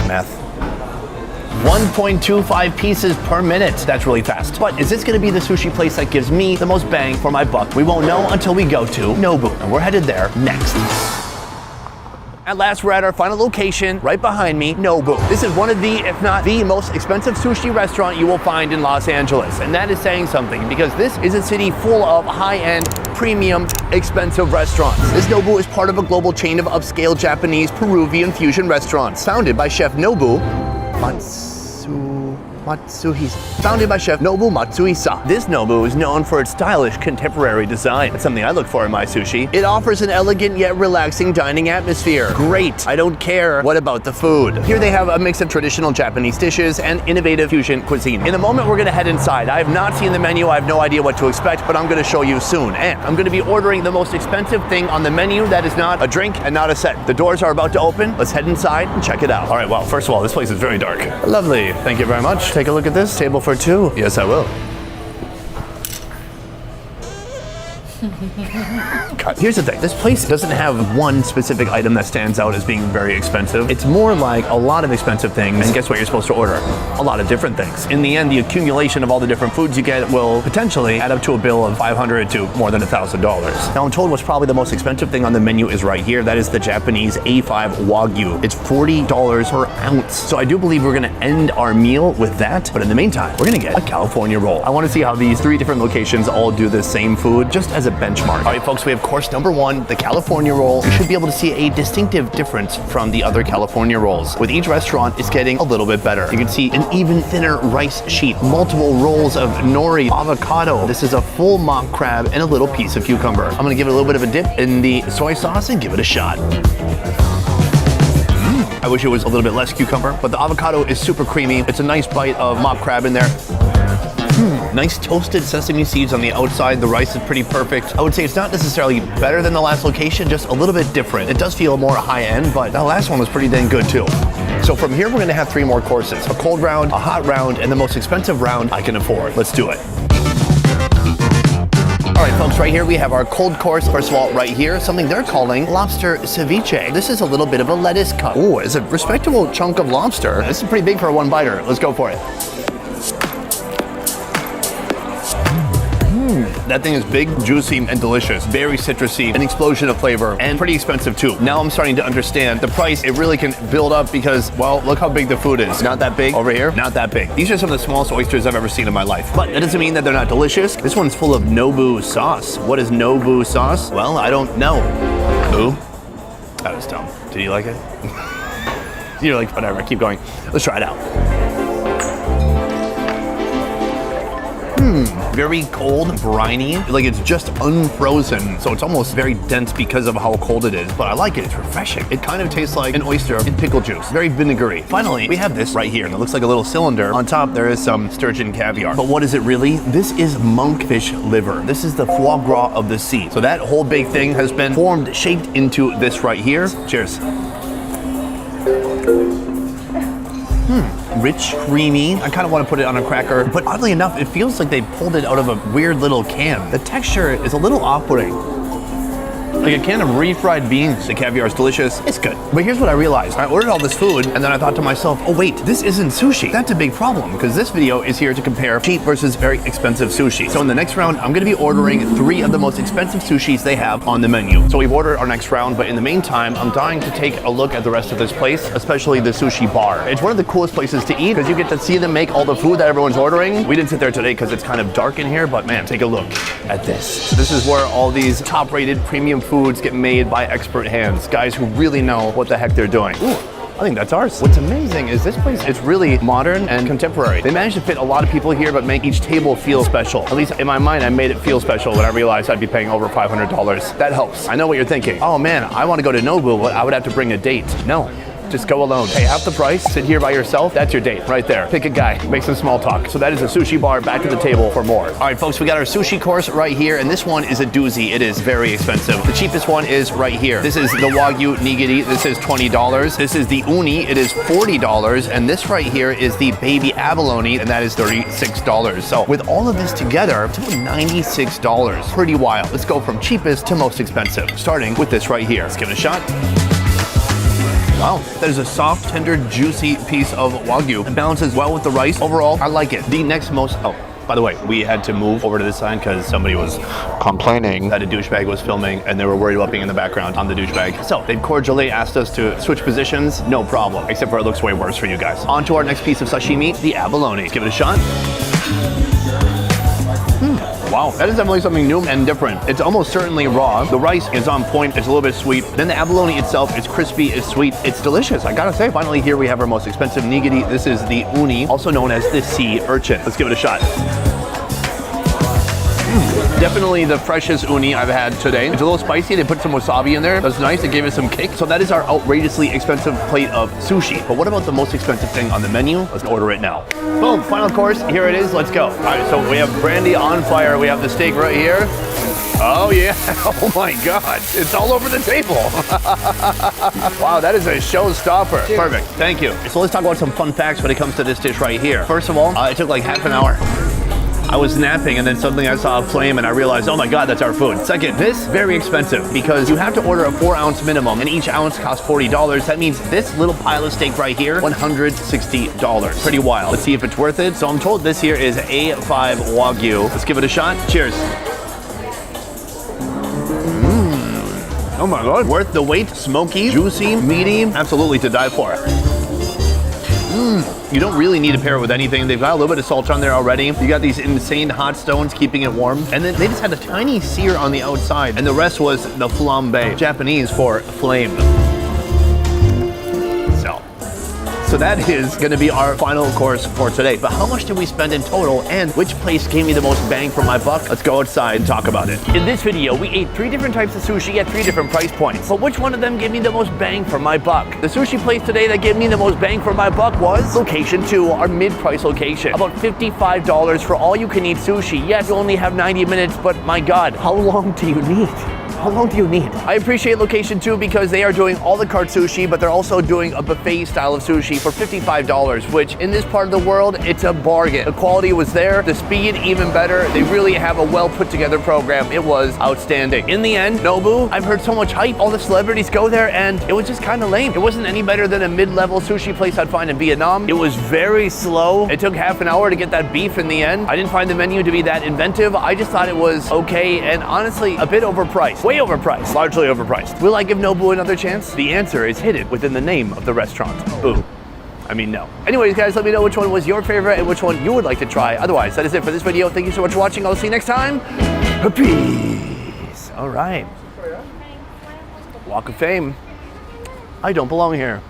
math. 1.25 pieces per minute. That's really fast. But is this gonna be the sushi place that gives me the most bang for my buck? We won't know until we go to Nobu, and we're headed there next. At last, we're at our final location, right behind me, Nobu. This is one of the, if not the most expensive sushi restaurant you will find in Los Angeles. And that is saying something, because this is a city full of high-end, premium, expensive restaurants. This Nobu is part of a global chain of upscale Japanese, Peruvian fusion restaurants, founded by Chef Nobu Founded by Chef Nobu Matsuhisa. This Nobu is known for its stylish contemporary design. That's something I look for in my sushi. It offers an elegant yet relaxing dining atmosphere. Great, I don't care. What about the food? Here they have a mix of traditional Japanese dishes and innovative fusion cuisine. In a moment, we're gonna head inside. I have not seen the menu. I have no idea what to expect, but I'm gonna show you soon. And I'm gonna be ordering the most expensive thing on the menu that is not a drink and not a set. The doors are about to open. Let's head inside and check it out. All right, well, first of all, this place is very dark. Lovely, thank you very much. Take a look at this, table for two. Yes, I will. God, here's the thing, this place doesn't have one specific item that stands out as being very expensive. It's more like a lot of expensive things, and guess what you're supposed to order? A lot of different things. In the end, the accumulation of all the different foods you get will potentially add up to a bill of $500 to more than $1,000. Now, I'm told what's probably the most expensive thing on the menu is right here. That is the Japanese A5 Wagyu. It's $40 per ounce. So I do believe we're gonna end our meal with that, but in the meantime, we're gonna get a California roll. I wanna see how these three different locations all do the same food, just as a benchmark. All right, folks, we have course number one, the California roll. You should be able to see a distinctive difference from the other California rolls. With each restaurant, it's getting a little bit better. You can see an even thinner rice sheet, multiple rolls of nori, avocado. This is a full mock crab and a little piece of cucumber. I'm gonna give it a little bit of a dip in the soy sauce and give it a shot. I wish it was a little bit less cucumber, but the avocado is super creamy. It's a nice bite of mock crab in there. Nice toasted sesame seeds on the outside. The rice is pretty perfect. I would say it's not necessarily better than the last location, just a little bit different. It does feel more high end, but that last one was pretty dang good too. So from here, we're gonna have three more courses. A cold round, a hot round, and the most expensive round I can afford. Let's do it. All right, folks, right here we have our cold course. First of all, right here, something they're calling lobster ceviche. This is a little bit of a lettuce cup. Oh, it's a respectable chunk of lobster. This is pretty big for a one biter. Let's go for it. That thing is big, juicy, and delicious. Very citrusy, an explosion of flavor, and pretty expensive too. Now I'm starting to understand the price. It really can build up because, well, look how big the food is. Not that big. Over here, not that big. These are some of the smallest oysters I've ever seen in my life. But that doesn't mean that they're not delicious. This one's full of Nobu sauce. What is Nobu sauce? Well, I don't know. Ooh, that was dumb. Did you like it? You're like, whatever, keep going. Let's try it out. Very cold, briny, like it's just unfrozen. So it's almost very dense because of how cold it is, but I like it, it's refreshing. It kind of tastes like an oyster in pickle juice, very vinegary. Finally, we have this right here, and it looks like a little cylinder. On top, there is some sturgeon caviar. But what is it really? This is monkfish liver. This is the foie gras of the sea. So that whole big thing has been formed, shaped into this right here. Cheers. Rich, creamy. I kind of want to put it on a cracker, but oddly enough, it feels like they pulled it out of a weird little can. The texture is a little off-putting. Like a can of refried beans. The caviar is delicious. It's good. But here's what I realized. I ordered all this food, and then I thought to myself, oh wait, this isn't sushi. That's a big problem, because this video is here to compare cheap versus very expensive sushi. So in the next round, I'm gonna be ordering three of the most expensive sushis they have on the menu. So we've ordered our next round, but in the meantime, I'm dying to take a look at the rest of this place, especially the sushi bar. It's one of the coolest places to eat, because you get to see them make all the food that everyone's ordering. We didn't sit there today because it's kind of dark in here, but man, take a look at this. So this is where all these top-rated premium foods get made by expert hands, guys who really know what the heck they're doing. Ooh, I think that's ours. What's amazing is this place is really modern and contemporary. They managed to fit a lot of people here, but make each table feel special. At least in my mind, I made it feel special when I realized I'd be paying over $500. That helps. I know what you're thinking. Oh man, I want to go to Nobu, but I would have to bring a date. No. Just go alone. Pay half the price, sit here by yourself. That's your date right there. Pick a guy, make some small talk. So that is a sushi bar. Back to the table for more. All right, folks, we got our sushi course right here, and this one is a doozy. It is very expensive. The cheapest one is right here. This is the Wagyu Nigiri. This is $20. This is the Uni. It is $40. And this right here is the Baby Abalone, and that is $36. So with all of this together, it's about $96. Pretty wild. Let's go from cheapest to most expensive, starting with this right here. Let's give it a shot. Wow, that is a soft, tender, juicy piece of Wagyu. It balances well with the rice. Overall, I like it. The next most, oh, by the way, we had to move over to this side because somebody was complaining that a douchebag was filming and they were worried about being in the background on the douchebag. So they cordially asked us to switch positions. No problem, except for it looks way worse for you guys. On to our next piece of sashimi, the abalone. Let's give it a shot. Wow, that is definitely something new and different. It's almost certainly raw. The rice is on point. It's a little bit sweet. Then the abalone itself is crispy, it's sweet, it's delicious. I gotta say, finally here we have our most expensive nigiri. This is the uni, also known as the sea urchin. Let's give it a shot. Definitely the freshest uni I've had today. It's a little spicy. They put some wasabi in there. That's nice. It gave it some kick. So that is our outrageously expensive plate of sushi. But what about the most expensive thing on the menu? Let's order it now. Boom, final course. Here it is. Let's go. All right, so we have brandy on fire. We have the steak right here. Oh yeah, oh my God. It's all over the table. Wow, that is a showstopper. Cheers. Perfect, thank you. So let's talk about some fun facts when it comes to this dish right here. First of all, it took like half an hour. I was napping and then suddenly I saw a flame and I realized, oh my God, that's our food. Second, this very expensive because you have to order a 4-ounce minimum and each ounce costs $40. That means this little pile of steak right here, $160. Pretty wild. Let's see if it's worth it. So I'm told this here is A5 Wagyu. Let's give it a shot. Cheers. Oh my God. Worth the wait. Smoky, juicy, meaty, absolutely to die for. You don't really need to pair it with anything. They've got a little bit of salt on there already. You got these insane hot stones keeping it warm. And then they just had a tiny sear on the outside. And the rest was the flambe, Japanese for flame. So that is gonna be our final course for today. But how much did we spend in total and which place gave me the most bang for my buck? Let's go outside and talk about it. In this video, we ate 3 different types of sushi at 3 different price points. But which one of them gave me the most bang for my buck? The sushi place today that gave me the most bang for my buck was location 2, our mid-price location. About $55 for all you can eat sushi. Yes, you only have 90 minutes, but my God, how long do you need? How long do you need? I appreciate location 2 because they are doing all the cart sushi, but they're also doing a buffet style of sushi for $55, which in this part of the world, it's a bargain. The quality was there, the speed even better. They really have a well put together program. It was outstanding. In the end, Nobu, I've heard so much hype. All the celebrities go there and it was just kind of lame. It wasn't any better than a mid-level sushi place I'd find in Vietnam. It was very slow. It took half an hour to get that beef in the end. I didn't find the menu to be that inventive. I just thought it was okay and honestly a bit overpriced. Way overpriced, largely overpriced. Will I give Nobu another chance? The answer is hidden within the name of the restaurant. Boo. I mean, no. Anyways, guys, let me know which one was your favorite and which one you would like to try. Otherwise, that is it for this video. Thank you so much for watching. I'll see you next time. Peace. All right. Walk of Fame. I don't belong here.